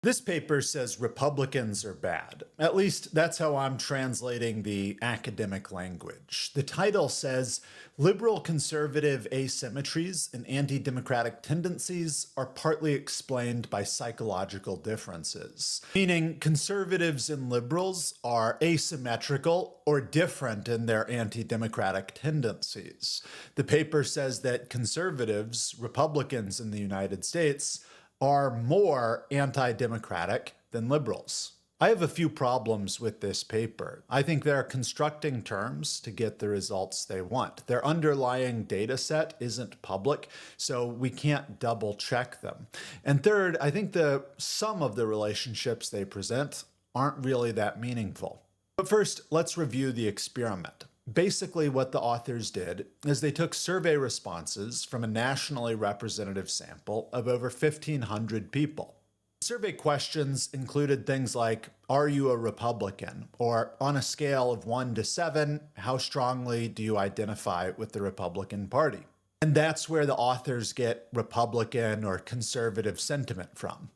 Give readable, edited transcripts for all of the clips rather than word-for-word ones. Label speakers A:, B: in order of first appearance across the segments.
A: This paper says Republicans are bad. At least that's how I'm translating the academic language. The title says liberal conservative asymmetries and anti-democratic tendencies are partly explained by psychological differences, meaning conservatives and liberals are asymmetrical or different in their anti-democratic tendencies. The paper says that conservatives, Republicans in the United States, are more anti-democratic than liberals. I have a few problems with this paper. I think they're constructing terms to get the results they want. Their underlying data set isn't public, so we can't double check them. And third, I think the sum of the relationships they present aren't really that meaningful. But first, let's review the experiment. Basically, what the authors did is they took survey responses from a nationally representative sample of over 1,500 people. Survey questions included things like, are you a Republican? Or on a scale of 1 to 7, how strongly do you identify with the Republican Party? And that's where the authors get Republican or conservative sentiment from.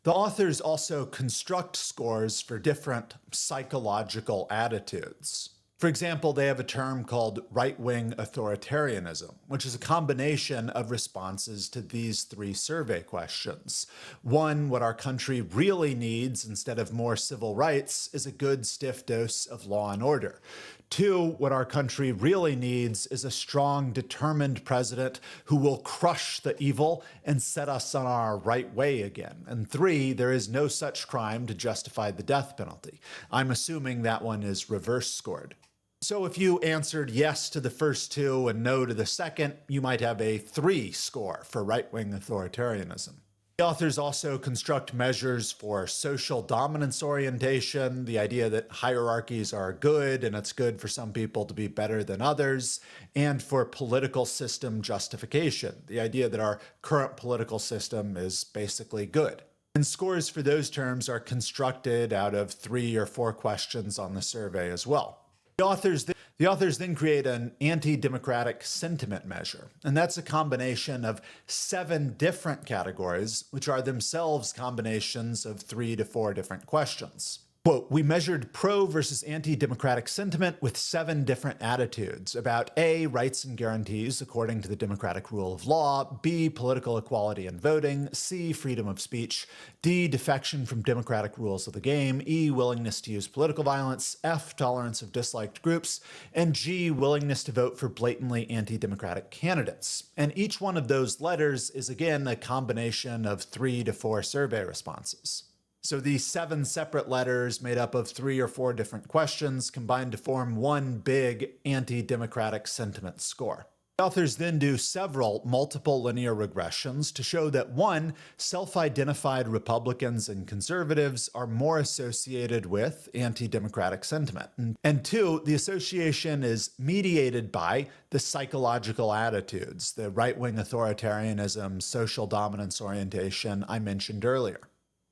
A: The authors also construct scores for different psychological attitudes. For example, they have a term called right-wing authoritarianism, which is a combination of responses to these three survey questions. One, what our country really needs instead of more civil rights is a good stiff dose of law and order. Two, what our country really needs is a strong, determined president who will crush the evil and set us on our right way again. And three, there is no such crime to justify the death penalty. I'm assuming that one is reverse scored. So if you answered yes to the first two and no to the second, you might have a 3 score for right-wing authoritarianism. The authors also construct measures for social dominance orientation, the idea that hierarchies are good and it's good for some people to be better than others, and for political system justification, the idea that our current political system is basically good. And scores for those terms are constructed out of 3 or 4 questions on the survey as well. The authors then create an anti-democratic sentiment measure, and that's a combination of 7 different categories, which are themselves combinations of 3 to 4 different questions. Quote, we measured pro versus anti-democratic sentiment with 7 different attitudes about A, rights and guarantees according to the democratic rule of law, B, political equality and voting, C, freedom of speech, D, defection from democratic rules of the game, E, willingness to use political violence, F, tolerance of disliked groups, and G, willingness to vote for blatantly anti-democratic candidates. And each one of those letters is again a combination of 3 to 4 survey responses. So these 7 separate letters made up of 3 or 4 different questions combined to form one big anti-democratic sentiment score. The authors then do several multiple linear regressions to show that 1, self-identified Republicans and conservatives are more associated with anti-democratic sentiment. And 2, the association is mediated by the psychological attitudes, the right-wing authoritarianism, social dominance orientation I mentioned earlier.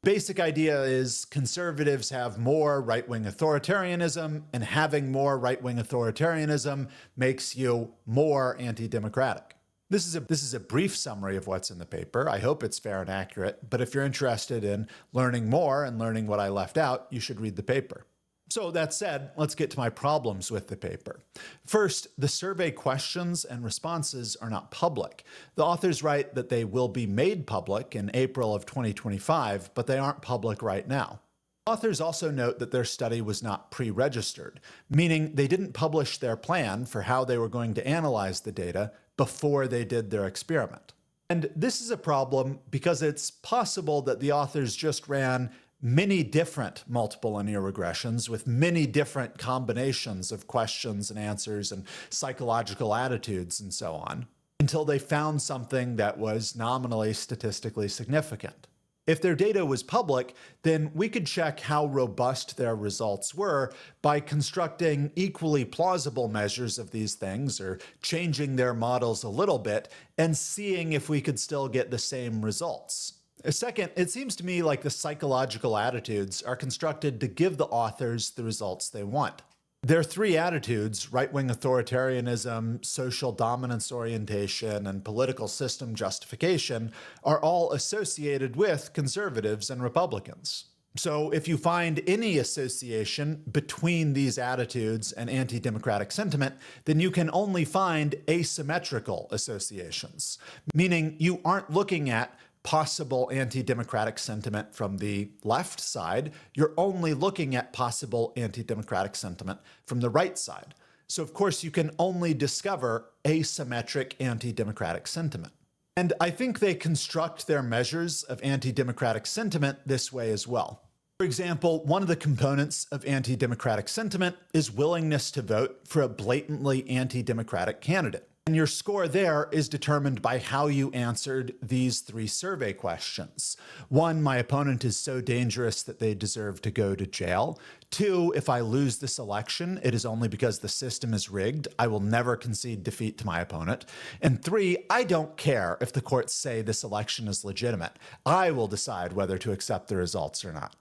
A: Basic idea is conservatives have more right-wing authoritarianism, and having more right-wing authoritarianism makes you more anti-democratic. This is a brief summary of what's in the paper. I hope it's fair and accurate, but if you're interested in learning more and learning what I left out, you should read the paper. So that said, let's get to my problems with the paper. First, the survey questions and responses are not public. The authors write that they will be made public in April of 2025, but they aren't public right now. Authors also note that their study was not pre-registered, meaning they didn't publish their plan for how they were going to analyze the data before they did their experiment. And this is a problem because it's possible that the authors just ran many different multiple linear regressions with many different combinations of questions and answers and psychological attitudes and so on, until they found something that was nominally statistically significant. If their data was public, then we could check how robust their results were by constructing equally plausible measures of these things or changing their models a little bit and seeing if we could still get the same results. Second, it seems to me like the psychological attitudes are constructed to give the authors the results they want. Their three attitudes, right-wing authoritarianism, social dominance orientation, and political system justification, are all associated with conservatives and Republicans. So if you find any association between these attitudes and anti-democratic sentiment, then you can only find asymmetrical associations, meaning you aren't looking at possible anti-democratic sentiment from the left side, you're only looking at possible anti-democratic sentiment from the right side. So of course you can only discover asymmetric anti-democratic sentiment. And I think they construct their measures of anti-democratic sentiment this way as well. For example, one of the components of anti-democratic sentiment is willingness to vote for a blatantly anti-democratic candidate. And your score there is determined by how you answered these three survey questions. 1, my opponent is so dangerous that they deserve to go to jail. 2, if I lose this election, it is only because the system is rigged. I will never concede defeat to my opponent. And 3, I don't care if the courts say this election is legitimate. I will decide whether to accept the results or not.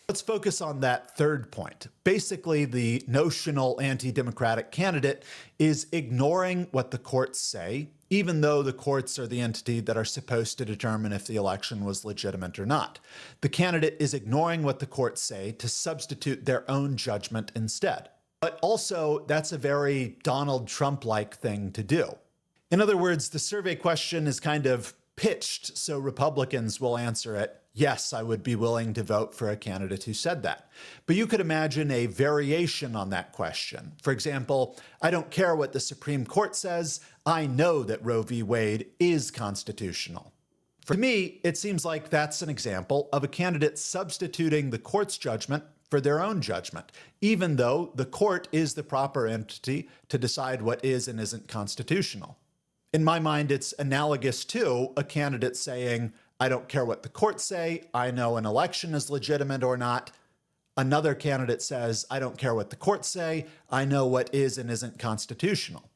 A: Let's focus on that third point. Basically, the notional anti-democratic candidate is ignoring what the courts say, even though the courts are the entity that are supposed to determine if the election was legitimate or not. The candidate is ignoring what the courts say to substitute their own judgment instead. But also, that's a very Donald Trump-like thing to do. In other words, the survey question is kind of pitched so Republicans will answer it, yes, I would be willing to vote for a candidate who said that. But you could imagine a variation on that question. For example, I don't care what the Supreme Court says, I know that Roe v. Wade is constitutional. For me, it seems like that's an example of a candidate substituting the court's judgment for their own judgment, even though the court is the proper entity to decide what is and isn't constitutional. In my mind, it's analogous to a candidate saying, I don't care what the courts say, I know an election is legitimate or not. Another candidate says, I don't care what the courts say, I know what is and isn't constitutional.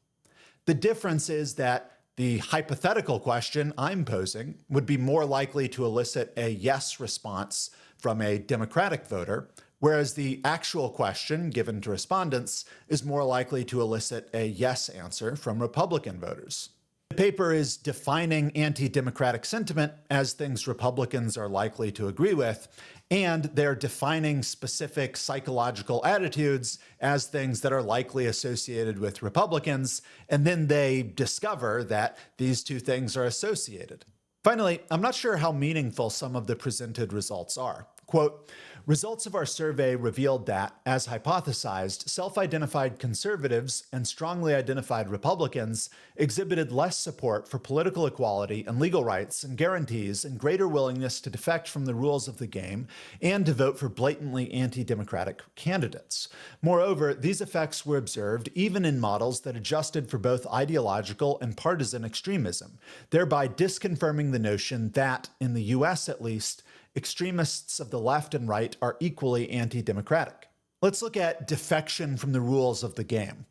A: The difference is that the hypothetical question I'm posing would be more likely to elicit a yes response from a Democratic voter, whereas the actual question given to respondents is more likely to elicit a yes answer from Republican voters. The paper is defining anti-democratic sentiment as things Republicans are likely to agree with, and they're defining specific psychological attitudes as things that are likely associated with Republicans, and then they discover that these two things are associated. Finally, I'm not sure how meaningful some of the presented results are. Quote, results of our survey revealed that, as hypothesized, self-identified conservatives and strongly identified Republicans exhibited less support for political equality and legal rights and guarantees and greater willingness to defect from the rules of the game and to vote for blatantly anti-democratic candidates. Moreover, these effects were observed even in models that adjusted for both ideological and partisan extremism, thereby disconfirming the notion that, in the US at least, extremists of the left and right are equally anti-democratic. Let's look at defection from the rules of the game.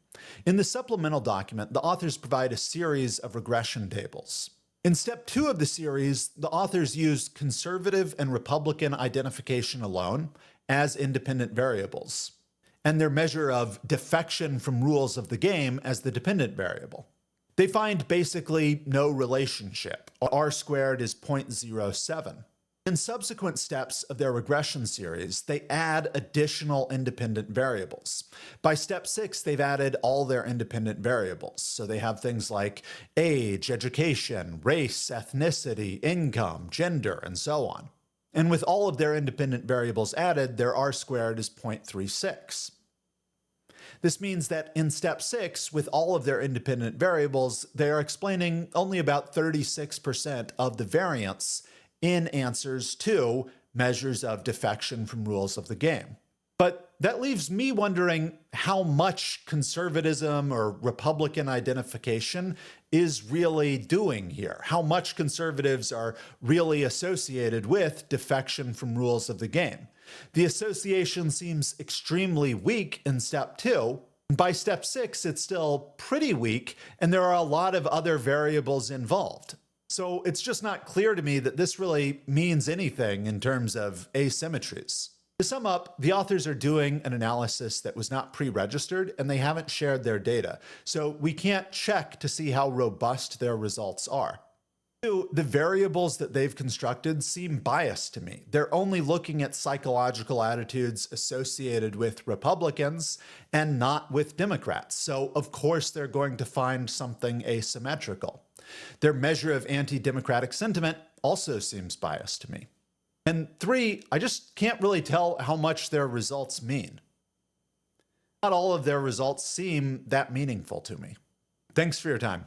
A: In the supplemental document, the authors provide a series of regression tables. In step 2 of the series, the authors used conservative and Republican identification alone as independent variables, and their measure of defection from rules of the game as the dependent variable. They find basically no relationship. R squared is 0.07. In subsequent steps of their regression series, they add additional independent variables. By step 6, they've added all their independent variables. So they have things like age, education, race, ethnicity, income, gender, and so on. And with all of their independent variables added, their R squared is 0.36. This means that in step 6, with all of their independent variables, they are explaining only about 36% of the variance in answers to measures of defection from rules of the game. But that leaves me wondering how much conservatism or Republican identification is really doing here. How much conservatives are really associated with defection from rules of the game. The association seems extremely weak in step 2. By step 6, it's still pretty weak, and there are a lot of other variables involved. So it's just not clear to me that this really means anything in terms of asymmetries. To sum up, the authors are doing an analysis that was not pre-registered and they haven't shared their data. So we can't check to see how robust their results are. Two, the variables that they've constructed seem biased to me. They're only looking at psychological attitudes associated with Republicans and not with Democrats. So of course they're going to find something asymmetrical. Their measure of anti-democratic sentiment also seems biased to me. And three, I just can't really tell how much their results mean. Not all of their results seem that meaningful to me. Thanks for your time.